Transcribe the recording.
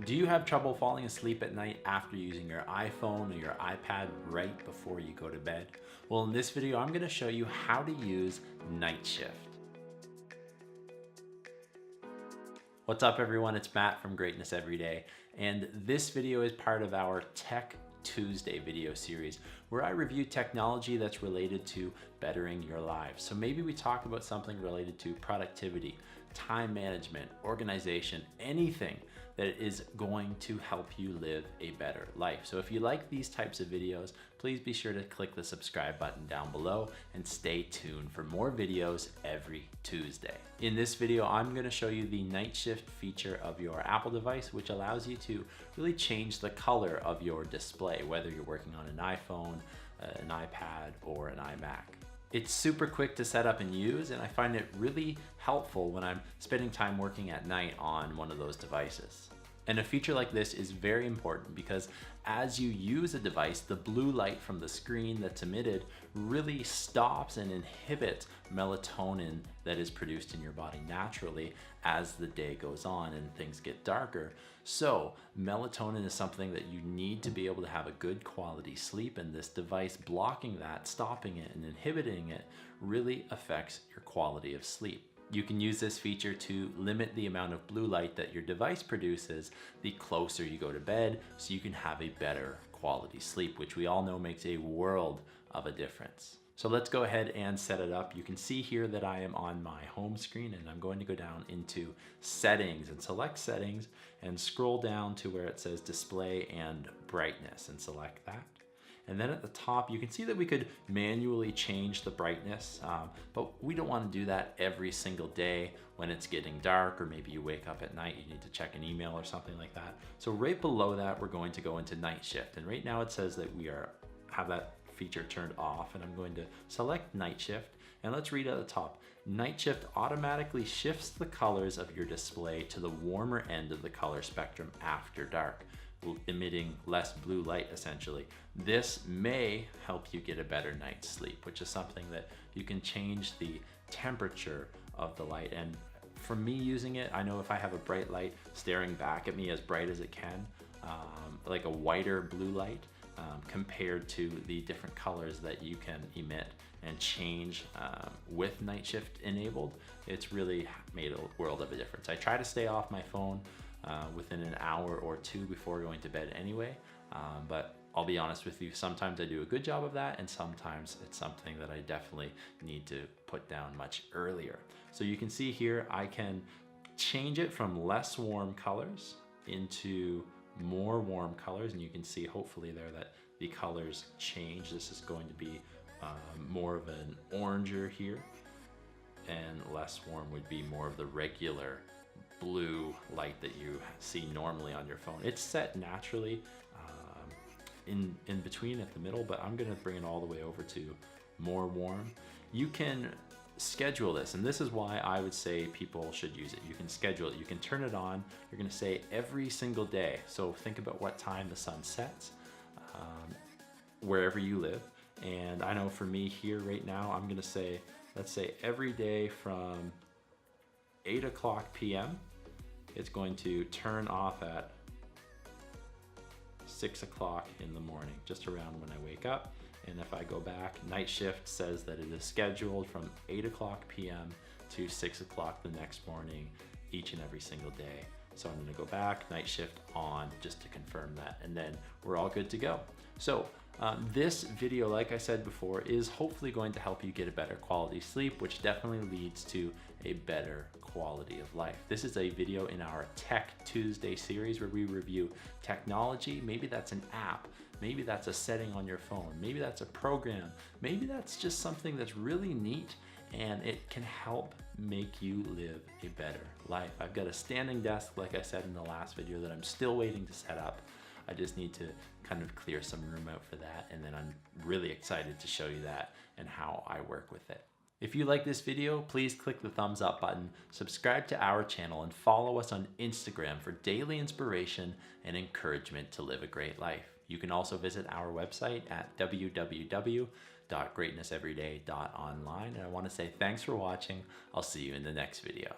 Do you have trouble falling asleep at night after using your iPhone or your iPad right before you go to bed? Well, in this video, I'm going to show you how to use Nightshift. What's up everyone, it's Matt from Greatness Everyday, and this video is part of our Tech Tuesday video series where I review technology that's related to bettering your lives. So maybe we talk about something related to productivity, time management, organization, anything that is going to help you live a better life. So if you like these types of videos, please be sure to click the subscribe button down below and stay tuned for more videos every Tuesday. In this video, I'm going to show you the Nightshift feature of your Apple device, which allows you to really change the color of your display, whether you're working on an iPhone, an iPad, or an iMac. It's super quick to set up and use, and I find it really helpful when I'm spending time working at night on one of those devices. And a feature like this is very important because as you use a device, the blue light from the screen that's emitted really stops and inhibits melatonin that is produced in your body naturally as the day goes on and things get darker. So melatonin is something that you need to be able to have a good quality sleep, and this device blocking that, stopping it and inhibiting it really affects your quality of sleep. You can use this feature to limit the amount of blue light that your device produces the closer you go to bed, so you can have a better quality sleep, which we all know makes a world of a difference. So let's go ahead and set it up. You can see here that I am on my home screen, and I'm going to go down into settings and select settings and scroll down to where it says display and brightness and select that. And then at the top, you can see that we could manually change the brightness, but we don't want to do that every single day when it's getting dark, or maybe you wake up at night, you need to check an email or something like that. So right below that, we're going to go into Nightshift. And right now it says that we have that feature turned off, and I'm going to select Nightshift. And let's read at the top. Nightshift automatically shifts the colors of your display to the warmer end of the color spectrum after dark, emitting less blue light essentially. This may help you get a better night's sleep, which is something that you can change the temperature of the light. And for me using it, I know if I have a bright light staring back at me as bright as it can, like a whiter blue light, compared to the different colors that you can emit and change with Nightshift enabled, it's really made a world of a difference. I try to stay off my phone within an hour or two before going to bed anyway, but I'll be honest with you, sometimes I do a good job of that, and sometimes it's something that I definitely need to put down much earlier. So you can see here, I can change it from less warm colors into more warm colors, and you can see hopefully there that the colors change. This is going to be more of an oranger here, and less warm would be more of the regular blue light that you see normally on your phone. It's set naturally in between at the middle, but I'm gonna bring it all the way over to more warm. You can schedule this, and this is why I would say people should use it. You can schedule it, you can turn it on. You're gonna say every single day. So think about what time the sun sets wherever you live. And I know for me here right now, I'm gonna say, let's say every day from 8 o'clock p.m. it's going to turn off at 6 o'clock in the morning, just around when I wake up. And if I go back, Nightshift says that it is scheduled from 8 o'clock p.m. to 6 o'clock the next morning, each and every single day. So I'm gonna go back, Nightshift on, just to confirm that, and then we're all good to go. So this video, like I said before, is hopefully going to help you get a better quality sleep, which definitely leads to a better quality of life. This is a video in our Tech Tuesday series where we review technology. Maybe that's an app, maybe that's a setting on your phone, maybe that's a program, maybe that's just something that's really neat and it can help make you live a better life. I've got a standing desk, like I said in the last video, that I'm still waiting to set up. I just need to kind of clear some room out for that, and then I'm really excited to show you that and how I work with it. If you like this video, please click the thumbs up button, subscribe to our channel, and follow us on Instagram for daily inspiration and encouragement to live a great life. You can also visit our website at www.greatnesseveryday.online. And I want to say thanks for watching. I'll see you in the next video.